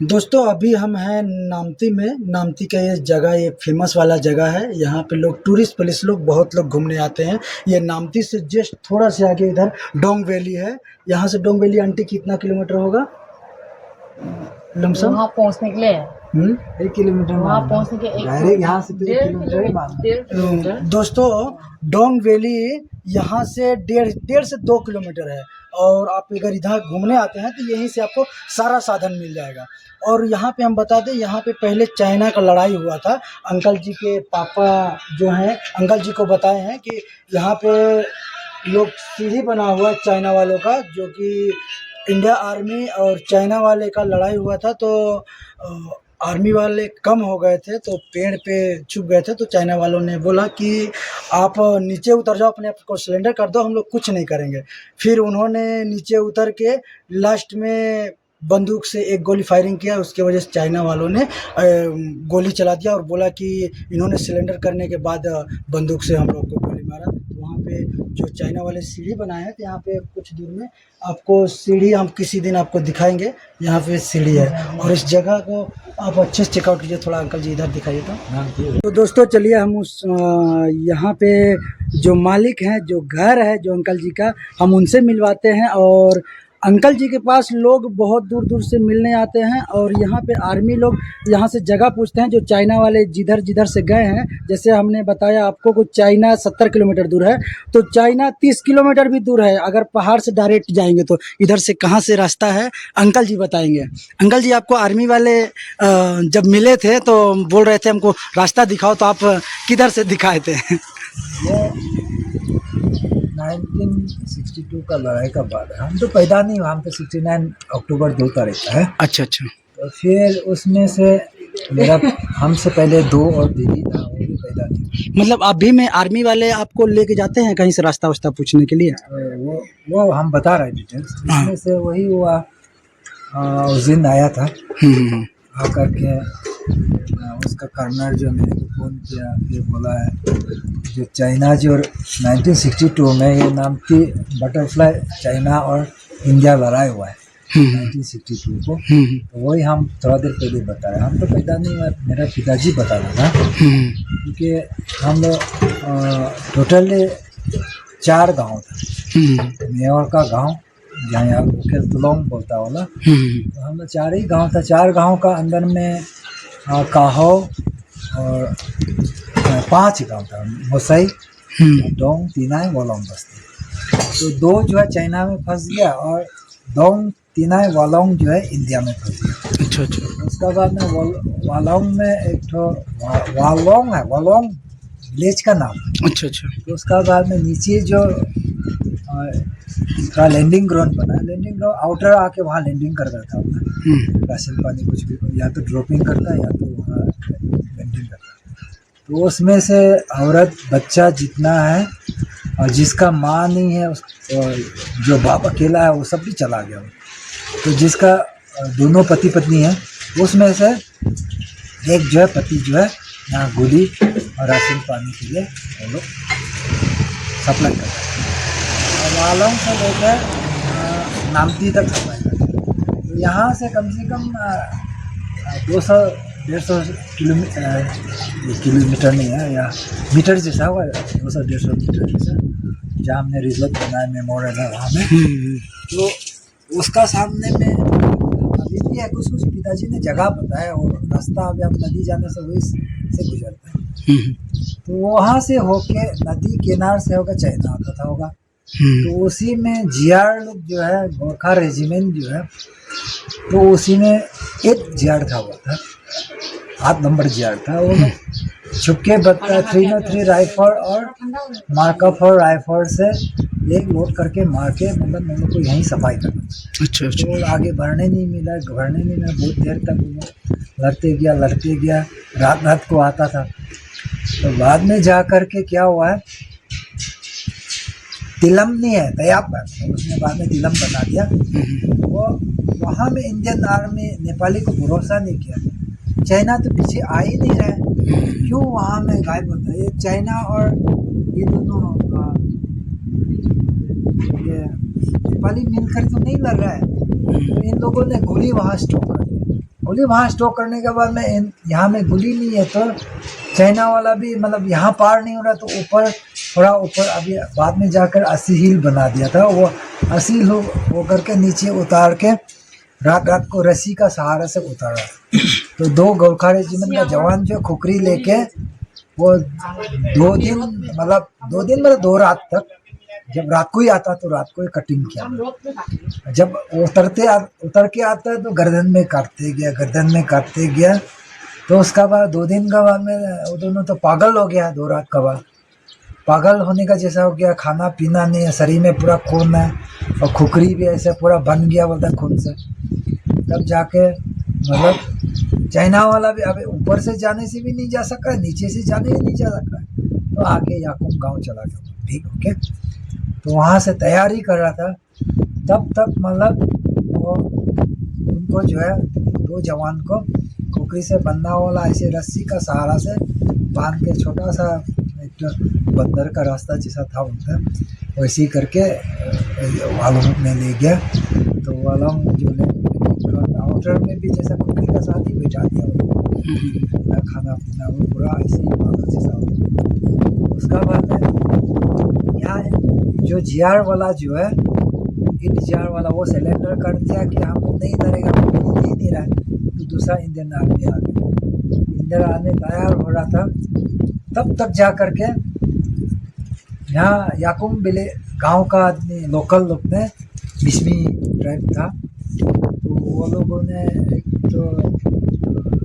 दोस्तों अभी हम हैं नामती में। नामती का ये जगह ये फेमस वाला जगह है। यहाँ पे लोग टूरिस्ट प्लेस लोग बहुत लोग घूमने आते हैं। ये नामती से जस्ट थोड़ा से आगे इधर डोंग वैली है। यहाँ से डोंग वैली आंटी कितना किलोमीटर होगा लमसम? वहाँ पहुँचने के लिए 1 किलोमीटर वहाँ पहुँचने के डायरेक्ट यहाँ से 1.5 किलोमीटर। दोस्तों डोंग वैली यहाँ से डेढ़ से 2 किलोमीटर है। और आप अगर इधर घूमने आते हैं तो यहीं से आपको सारा साधन मिल जाएगा। और यहाँ पे हम बता दें, यहाँ पे पहले चाइना का लड़ाई हुआ था। अंकल जी के पापा जो हैं अंकल जी को बताए हैं कि यहाँ पे लोग सीढ़ी बना हुआ है चाइना वालों का, जो कि इंडिया आर्मी और चाइना वाले का लड़ाई हुआ था। तो आर्मी वाले कम हो गए थे तो पेड़ पे छुप गए थे। तो चाइना वालों ने बोला कि आप नीचे उतर जाओ, अपने आप को सरेंडर कर दो, हम लोग कुछ नहीं करेंगे। फिर उन्होंने नीचे उतर के लास्ट में बंदूक से एक गोली फायरिंग किया। उसके वजह से चाइना वालों ने गोली चला दिया और बोला कि इन्होंने सरेंडर करने के बाद बंदूक से हम लोग को गोली मारा। तो वहाँ पे जो चाइना वाले सीढ़ी बनाए हैं, तो यहाँ पे कुछ दूर में आपको सीढ़ी हम किसी दिन आपको दिखाएंगे। यहाँ पे सीढ़ी है और इस जगह को आप अच्छे से चेकआउट कीजिए। थोड़ा अंकल जी इधर दिखाइए तो दोस्तों चलिए हम उस यहाँ पे जो मालिक हैं, जो घर है जो अंकल जी का, हम उनसे मिलवाते हैं। और अंकल जी के पास लोग बहुत दूर दूर से मिलने आते हैं। और यहाँ पे आर्मी लोग यहाँ से जगह पूछते हैं, जो चाइना वाले जिधर जिधर से गए हैं। जैसे हमने बताया आपको कुछ चाइना 70 किलोमीटर दूर है, तो चाइना 30 किलोमीटर भी दूर है। अगर पहाड़ से डायरेक्ट जाएंगे तो इधर से कहाँ से रास्ता है अंकल जी बताएंगे। अंकल जी, आपको आर्मी वाले जब मिले थे तो बोल रहे थे हमको रास्ता दिखाओ, तो आप किधर से दिखाए थे? 1962 का लड़ाई का बाद है। हम तो पैदा नहीं हुआ, हम तो 69 अक्टूबर 2 तारीख का है। अच्छा। तो फिर उसमें से मेरा हमसे पहले 2 और दीदी था, वो भी पैदा नहीं हुआ। मतलब अभी में आर्मी वाले आपको लेके जाते हैं कहीं से रास्ता वास्ता पूछने के लिए? वो हम बता रहे डिटेल्स, उसमें से वही हुआ। उस दिन आया था, आकर के उसका कर्नल जो मेरे को फ़ोन किया, ये बोला है जो चाइना जो 1962 में ये नामती बटरफ्लाई चाइना और इंडिया लड़ाई हुआ है 1962 को। तो वही हम थोड़ा देर पहले बताया। हम तो पैदा नहीं हुआ, मेरा पिताजी बता रहा था। क्योंकि हम लोग टोटली 4 गांव था। मेयर का गांव, जहाँ यहाँ लोकल तुलोंग बोलता वाला, तो हम लोग 4 ही गांव था। 4 गांव का अंदर में काहो और 5 गांव था, मोसई, डोंग, तीनाई, वोलोंग बस्ती। तो 2 जो है चाइना में फंस गया और डोंग, तीनाई, वोलोंग जो है इंडिया में फंस गया। अच्छा। उसका बाद में वोलोंग में एक तो वालोंग है, वोलोंग विलेज का नाम। अच्छा। तो उसका बाद में नीचे जो का लैंडिंग ग्राउंड बना, लैंडिंग ग्राउंड आउटर आके वहाँ लैंडिंग करता था। राशन पानी कुछ भी, या तो ड्रॉपिंग करता है या तो वहाँ लैंडिंग करता है। तो उसमें से औरत बच्चा जितना है और जिसका माँ नहीं है, और जो बाप अकेला है, वो सब भी चला गया। तो जिसका दोनों पति पत्नी है, उसमें से एक जो है पति जो है यहाँ गोली और राशन पानी के लिए वो लोग सप्लाई करते हैं। वालों से लेकर नामती तक सप्लाई करते हैं। तो यहाँ से कम 200-150 किलोमीटर नहीं है, या मीटर जैसा होगा, 200-150 मीटर जैसा, जहाँ हमने रिजॉर्ट बनाया मेमोरियल है वहाँ में। तो उसका सामने में अभी भी है कुछ पिताजी ने जगह बताया, और रास्ता अभी हम नदी जाने से वही से गुजरते हैं। तो वहाँ से होके नदी किनार से होकर चाइना आता था होगा। तो उसी में जीआर लोग जो है, गोरखा रेजिमेंट जो है, तो उसी में एक जीआर था, हुआ था 8 नंबर जीआर था। वो छुपके 303 राइफल और मार्कअप और राइफल से एक लोड करके मार के, मतलब हम लोग को यहीं सफाई करना। अच्छा। तो आगे बढ़ने नहीं मिला, बहुत देर तक लड़ते गया, रात को आता था। तो बाद में जा कर के क्या हुआ है, तिलम नहीं है, तैयाब है, उसने बाद में तिलम बना दिया। वो वहाँ में इंडियन आर्मी नेपाली को भरोसा नहीं किया। चाइना तो पीछे आ ही नहीं रहा है, क्यों वहाँ में गायब होता है? ये चाइना और ये दोनों ये नेपाली मिलकर तो नहीं लड़ रहा है। तो इन लोगों ने गोली वहाँ स्टॉप कर दिया, गोली वहाँ स्टॉक करने के बाद में यहाँ में गोली नहीं है तो चाइना वाला भी मतलब यहाँ पार नहीं हो रहा तो ऊपर थोड़ा ऊपर अभी बाद में जाकर 80 हील बना दिया था। वो 80 हील होकर के नीचे उतार के रात रात को रस्सी का सहारा से उतारा। तो 2 गोरखा रेजिमेंट का जवान जो खुकरी लेके वो 2 दिन मतलब 2 रात तक, जब रात को ही आता तो रात को ही कटिंग किया। जब उतर के आता है तो गर्दन में काटते गया। तो उसका बाद 2 दिन का बाद में वो दोनों तो पागल हो गया। 2 रात का बाद पागल होने का जैसा हो गया, खाना पीना नहीं है, शरीर में पूरा खून है और खुकरी भी ऐसे पूरा बन गया बोलता खून से। तब जाके मतलब चाइना वाला भी अभी ऊपर से जाने से भी नहीं जा सका, नीचे से जाने भी नहीं जा सका, तो आगे याकुम गांव चला गया। ठीक ओके, तो वहाँ से तैयारी कर रहा था। तब तक मतलब वो उनको जो है 2 जवान को खुकरी से बंधा वाला ऐसे रस्सी का सहारा से बांध के छोटा सा एक बंदर का रास्ता जैसा था उनका, वैसे ही करके वालों में ले गया। तो वालों जो ने आउटर में भी जैसा खुकरी का साथ ही बैठा दिया, खाना पीना वो पूरा ऐसे ही पागल जैसा हो। उसका बाद में यहाँ जो जीआर वाला जो है जीआर वाला वो सिलेंडर कर दिया कि हम नहीं लड़ेगा, नहीं रहा। तो दूसरा इंडियन आर्मी आ गया। इंडियन आर्मी तैयार हो रहा था। तब तक जा कर के यहाँ याकुम बिले गांव का आदमी लोकल लोग ने, बिस्मी ट्राइब था, तो वो लोगों ने एक तो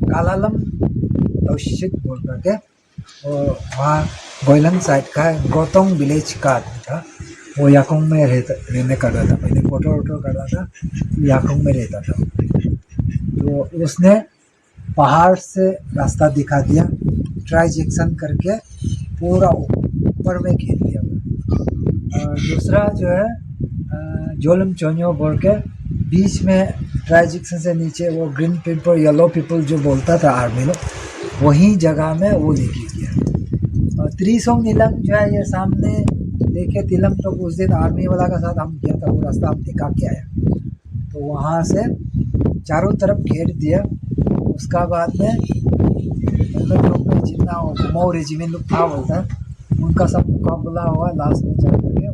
कालालम तौशीद बोल करके और वहाँ गोइलंग साइड का गौतम विलेज का आदमी था। वो याकुम में रहने करता था, पहले फोटो करता था, याकुम में रहता था। तो उसने पहाड़ से रास्ता दिखा दिया, ट्रांजैक्शन करके पूरा ऊपर में घेर लिया। और दूसरा जो है जोलम चोन्यो बोल के बीच में ट्रांजैक्शन से नीचे वो ग्रीन पीपल येलो पीपल जो बोलता था आर्मी लोग, वही जगह में वो लेके गया। और त्रिसोंग नीलम जो है ये सामने देखे तिलम, तो उस दिन आर्मी वाला का साथ हम गया था, वो रास्ता हम दिखा के आया। तो वहाँ से चारों तरफ घेर दिया। उसका बाद में जितना कुमाऊं रेजिमेंट लोग था बोलता उनका सब मुकाबला हुआ। लास्ट में जा करके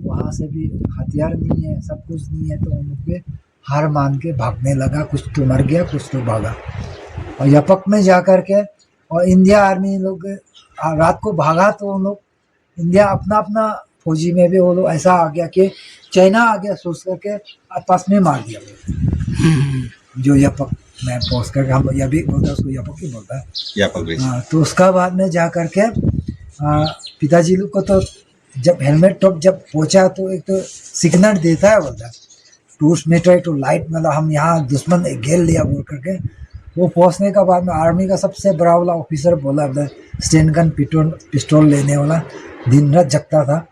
वहाँ से भी हथियार नहीं है, सब कुछ नहीं है, तो उन लोग पे हार मान के भागने लगा। कुछ तो मर गया, कुछ तो भागा। और यपक में जा कर के और इंडिया आर्मी लोग रात को भागा, तो उन लोग इंडिया अपना फौजी में भी वो लोग ऐसा आ गया कि चाइना आ गया सोच करके आपस में मार दिया। जो यपक में पहुँच करके हम लोग भी बोलता है, उसको यपक ही बोलता है। हाँ, तो उसका बाद में जा करके पिताजी लोग को तो जब हेलमेट टॉप जब पहुँचा तो एक तो सिग्नल देता है, बोलता है 200 मीटर टू लाइट, मतलब हम यहाँ दुश्मन घेर लिया बोल करके। वो पहुँचने का बाद में आर्मी का सबसे बड़ा वाला ऑफिसर बोला, स्टेन गन पिस्टल लेने वाला, दिन रात जगता था,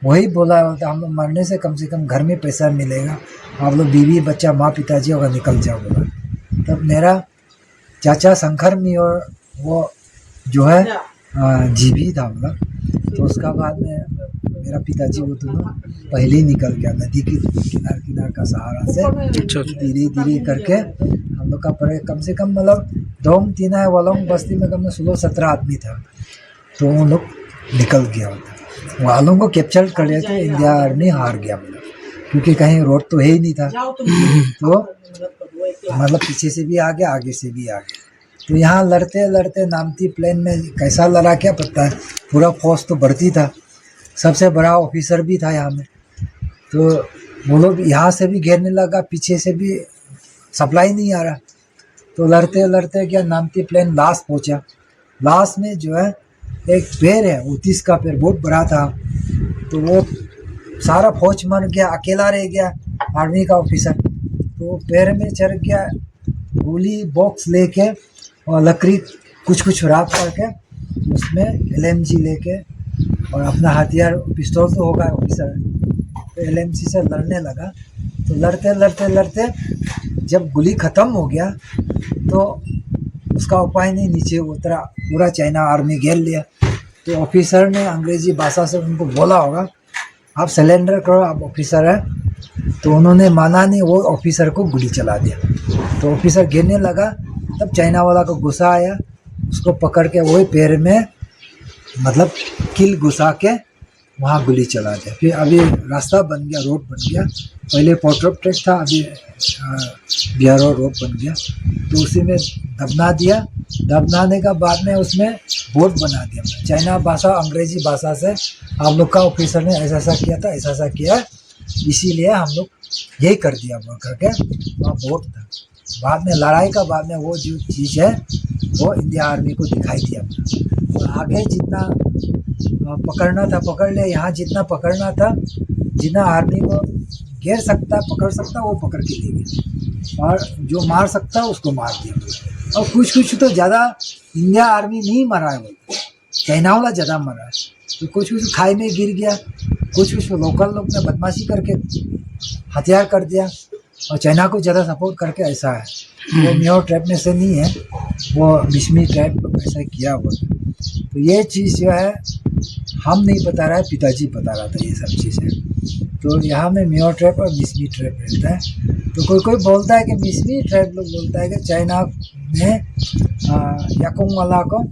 वही बोला होता हम लोग मरने से कम घर में पैसा मिलेगा, आप लोग बीवी बच्चा माँ पिताजी होगा निकल जाओ बोला। तब मेरा चाचा शंकर मी और वो जो है जीवी था मतलब। तो उसका बाद में मेरा पिताजी वो दोनों पहले ही निकल गया नदी की किनार का सहारा से। धीरे करके हम लोग का पड़े कम से कम मतलब दोम तीना वालों बस्ती में कम से 16-17 आदमी था। तो वो लोग निकल गया होता, वालों को कैप्चर कर लिया। तो इंडिया आर्मी हार गया मतलब, क्योंकि कहीं रोड तो है ही नहीं था। तो मतलब पीछे से भी आ गया, आगे से भी आ गया। तो यहाँ लड़ते नामती प्लेन में कैसा लड़ा क्या पता है, पूरा फौज तो बढ़ती था, सबसे बड़ा ऑफिसर भी था यहाँ में। तो वो लोग यहाँ से भी घेरने लगा, पीछे से भी सप्लाई नहीं आ रहा। तो लड़ते क्या नामती प्लेन लास्ट पहुँचा। लास्ट में जो है एक पेड़ है, 29 का पेड़, बहुत बड़ा था। तो वो सारा फौज मर गया, अकेला रह गया आर्मी का ऑफिसर। तो पेड़ में चढ़ गया, गोली बॉक्स लेके और लकड़ी कुछ राख करके उसमें LMG लेके और अपना हथियार पिस्तौल तो होगा ऑफिसर, तो LMG से लड़ने लगा। तो लड़ते जब गोली ख़त्म हो गया तो उसका उपाय नहीं, नीचे उतरा, पूरा चाइना आर्मी घेर लिया। तो ऑफिसर ने अंग्रेजी भाषा से उनको बोला होगा आप सरेंडर करो, आप ऑफिसर हैं। तो उन्होंने माना नहीं, वो ऑफिसर को गोली चला दिया। तो ऑफिसर गिरने लगा, तब चाइना वाला को गुस्सा आया, उसको पकड़ के वही पैर में मतलब किल घुसा के वहाँ गोली चला दिया। फिर अभी रास्ता बन गया, रोड बन गया। पहले पोर्ट ट्रैक था, अभी बिहारो रोड बन गया। तो उसी में दबना दिया। दबनाने का बाद में उसमें बोर्ड बना दिया, चाइना भाषा अंग्रेजी भाषा से हम लोग का ऑफिसर ने ऐसा ऐसा किया था, ऐसा ऐसा किया, इसीलिए हम लोग यही कर दिया बोल करके वहाँ बोर्ड था। बाद में लड़ाई का बाद में वो जो चीज़ है वो इंडिया आर्मी को दिखाई दिया। और आगे जितना पकड़ना था पकड़ ले, यहाँ जितना पकड़ना था, जितना आर्मी को घेर सकता पकड़ सकता वो पकड़ के ले गया, और जो मार सकता उसको मार दिया। और कुछ तो ज़्यादा इंडिया आर्मी नहीं मरा है, चाइना वाला ज़्यादा मरा है। तो कुछ खाई में गिर गया, कुछ लोकल लोग ने बदमाशी करके हथियार कर दिया, और चाइना को ज़्यादा सपोर्ट करके ऐसा है। वो मियाओ ट्राइब में से नहीं है, वो मिसमी ट्राइब ऐसा किया हुआ। तो ये चीज़ जो है हम नहीं बता रहा है, पिताजी बता रहा था ये सब चीज़ें। तो यहाँ में मियाओ ट्राइब और मिसमी ट्राइब रहता है। तो कोई बोलता है कि मिसमी ट्राइब लोग बोलता है कि चाइना ने याकुंग वाला को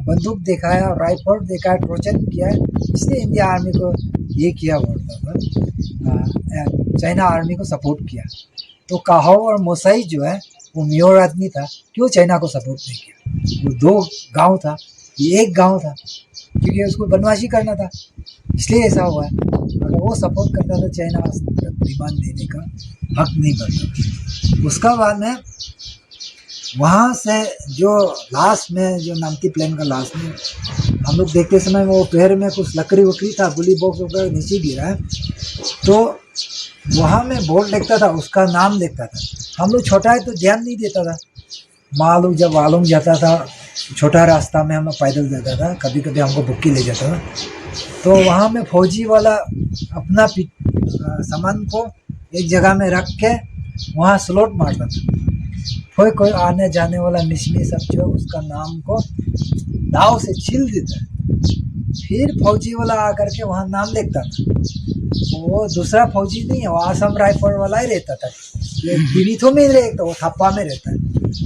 बंदूक दिखाया, राइफल दिखाया, टॉर्चर किया है, इसलिए इंडिया आर्मी को ये किया बोलता था, चाइना आर्मी को सपोर्ट किया। तो काहो और मोसाई जो है वो मियोर आदमी था, क्यों चाइना को सपोर्ट नहीं किया? वो 2 गांव था, ये 1 गांव था, क्योंकि उसको बदमाशी करना था, इसलिए ऐसा हुआ है। अगर वो सपोर्ट करता था चाइना डिमांड देने का हक नहीं बनता। उसका बाद में वहाँ से जो लास्ट में जो नामती प्लेन का लास्ट में हम लोग देखते समय वो पैर में कुछ लकड़ी वकड़ी था, गोली बॉक्स वगैरह नीचे गिरा है। तो वहाँ में बोर्ड लिखता था, उसका नाम लिखता था। हम लोग छोटा है तो ध्यान नहीं देता था। मालूम जब वालूम जाता था, छोटा रास्ता में हम लोग पैदल जाता था, कभी कभी हमको बुक्की ले जाता था। तो वहाँ में फौजी वाला अपना सामान को एक जगह में रख के वहाँ स्लोट मारता था। कोई आने जाने वाला मिसमी सब जो उसका नाम को दाव से छील देता है, फिर फौजी वाला आकर के वहाँ नाम लिखता था। वो दूसरा फौजी नहीं है, वो आसम राइफल वाला ही रहता था। ये किबीथू में रहता, वो थप्पा में रहता है।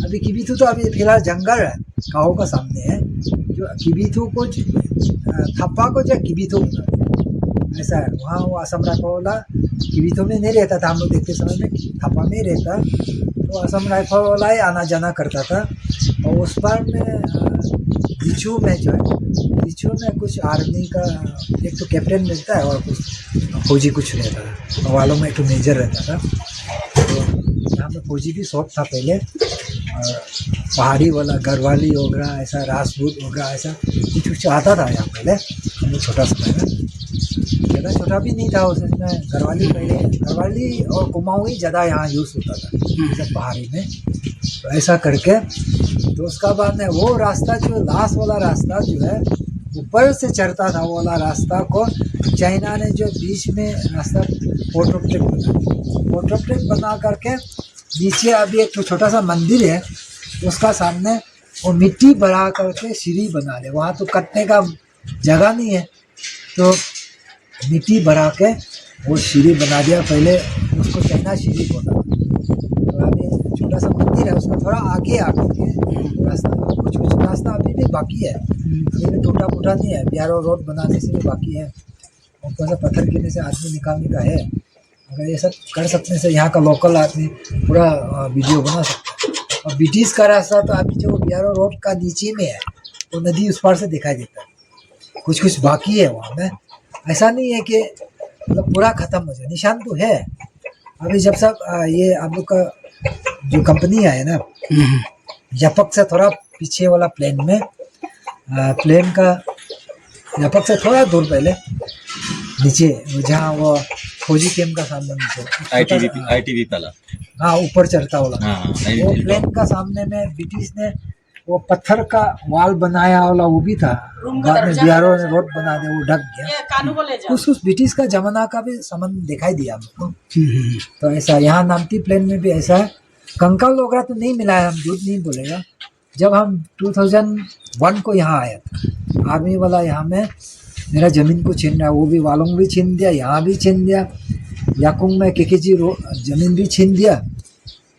अभी किबीथू तो अभी फिलहाल जंगल है, काहो का सामने है, जो किबीथू को थप्पा को जो किबीथू ऐसा है। वहाँ वो आसम राइफल वाला किबीथू में नहीं रहता था, हम लोग देखते समय में थप्पा में ही रहता। तो असम राइफल वाला ही आना जाना करता था। और उस पर में दिचू में जो है, दिचू में कुछ आर्मी का एक तो कैप्टन मिलता है और कुछ फौजी कुछ रहता था, और वालों में एक तो मेजर रहता था। तो यहाँ पे फौजी भी शौक था पहले, और पहाड़ी वाला गढ़वाली वगैरह ऐसा, राजपूत वगैरह ऐसा कुछ आता था यहाँ पहले। हम लोग छोटा समय में, ज़्यादा छोटा भी नहीं था उसमें, गढ़वाली पहले, गढ़वाली और कुमाऊँ ही ज़्यादा यहाँ यूज़ होता था सब पहाड़ी में। तो ऐसा करके तो उसका बाद में वो रास्ता जो लास्ट वाला रास्ता जो है ऊपर से चढ़ता था, वो वाला रास्ता को चाइना ने जो बीच में रास्ता पोर्ट ऑफ ट्रेक बना करके नीचे अभी एक तो छोटा सा मंदिर है, उसका सामने वो मिट्टी बढ़ा करके सीढ़ी बना ले। वहाँ तो कटने का जगह नहीं है, तो मिट्टी बढ़ा के वो सीढ़ी बना दिया। पहले उसको चाइना सीढ़ी बोला। तो अभी छोटा सा मंदिर है, उसका थोड़ा आगे आके रास्ता, कुछ रास्ता अभी भी बाकी है, अभी भी टूटा फूटा नहीं है। बिहारो रोड बनाने से भी बाकी है, और कौन सा पत्थर गिरने से आदमी निकालने का है। अगर ये सब कर सकने से यहाँ का लोकल आदमी पूरा वीडियो बना सकता है। और ब्रिटिश का रास्ता तो अभी जो बिहारो रोड का नीचे में है, वो नदी उस पार से दिखाई देता है, कुछ बाकी है वहाँ में। ऐसा नहीं है कि मतलब पूरा ख़त्म हो जाए, निशान तो है। अभी जब सब ये आप लोग का जो कंपनी है ना, जपक से थोड़ा पीछे वाला प्लेन में, प्लेन का जपक से थोड़ा दूर पहले नीचे जहाँ वो फौजी कैंप का सामने नीचे आईटीबी पहला, हाँ ऊपर चढ़ता वाला, वो हाँ, प्लेन का सामने में ब्रिटिश ने वो पत्थर का वाल बनाया वाला वो भी था। बाद में बिहारो ने रोड बना दिया, वो ढक गया। उस ब्रिटिश का जमाना का भी सामान दिखाई दिया हमको। तो ऐसा यहाँ नामती प्लेन में भी ऐसा है। कंकाल वगैरह तो नहीं मिला है, हम झूठ नहीं बोलेगा। जब हम 2001 को यहाँ आया था, आर्मी वाला यहाँ में मेरा ज़मीन को छीन रहा है, वो भी वालोंग भी छीन दिया, यहाँ भी छीन दिया, याकुंग में केकेजी ज़मीन भी छीन दिया।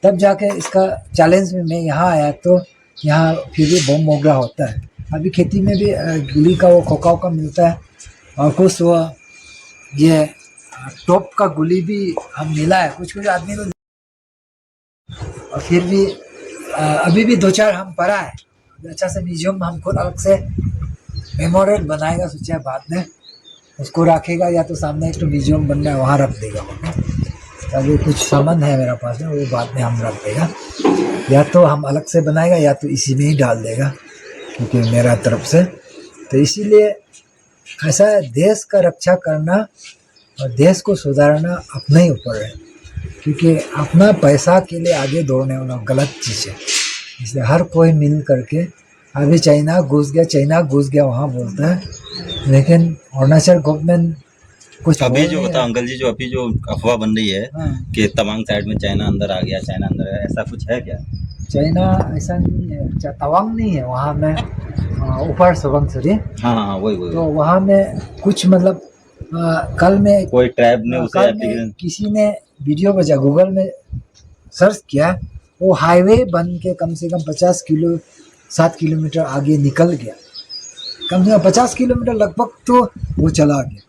तब जाके इसका चैलेंज में मैं यहाँ आया, तो यहाँ फिर भी बम मोगरा होता है। अभी खेती में भी गुली का वो खोखा का मिलता है, और कुछ वो ये टॉप का गुली भी हम मिला है कुछ कुछ आदमी को। और फिर भी अभी भी 2-4 हम पढ़ा है। अच्छा से म्यूजियम हम खुद अलग से मेमोरियल बनाएगा, सोचा है बाद में उसको रखेगा, या तो सामने एक तो म्यूजियम बन रहा है वहाँ रख देगा। अभी कुछ सामान है मेरा पास में, वो बाद में हम रख देगा, या तो हम अलग से बनाएगा या तो इसी में ही डाल देगा, क्योंकि मेरा तरफ से। तो इसीलिए ऐसा है, देश का रक्षा करना और देश को सुधारना अपने ही ऊपर है, क्योंकि अपना पैसा के लिए आगे दौड़ने वाला गलत चीज़ है। इसलिए हर कोई मिल करके, अभी चाइना घुस गया वहाँ बोलता है, लेकिन अरुणाचल गवर्नमेंट कुछ अभी जो बता अंकल जी, जो अभी जो अफवाह बन रही है कि तवांग साइड में चाइना अंदर आ गया, चाइना अंदर है, ऐसा कुछ है क्या? चाइना ऐसा नहीं है, तवांग नहीं है वहाँ में, ऊपर सुबनसिरी। हाँ वही तो वहाँ में कुछ मतलब कल में कोई ट्राइब ने उसे कल में किसी ने वीडियो बजा गूगल में सर्च किया, वो हाईवे बन के कम से कम 7 किलोमीटर आगे निकल गया, कम से कम 50 किलोमीटर लगभग तो वो चला गया।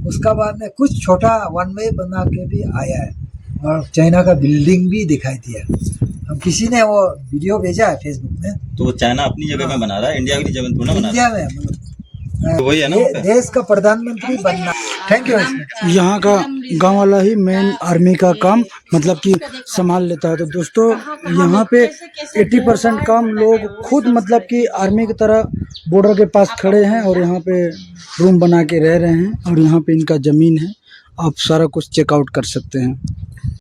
उसका बाद में कुछ छोटा वन वे बना के भी आया है, और चाइना का बिल्डिंग भी दिखाई दिया। हम किसी ने वो वीडियो भेजा है फेसबुक में। तो चाइना अपनी जगह में बना रहा है, इंडिया की जगह थोड़ा बना रहा इंडिया में है, तो वही है ना देश का प्रधानमंत्री बनना। Thank you. यहाँ का गांव वाला ही मेन आर्मी का काम मतलब कि संभाल लेता है। तो दोस्तों यहाँ पे 80% काम लोग खुद मतलब कि आर्मी की तरह बॉर्डर के पास खड़े हैं, और यहाँ पे रूम बना के रह रहे हैं, और यहाँ पे इनका ज़मीन है, आप सारा कुछ चेकआउट कर सकते हैं।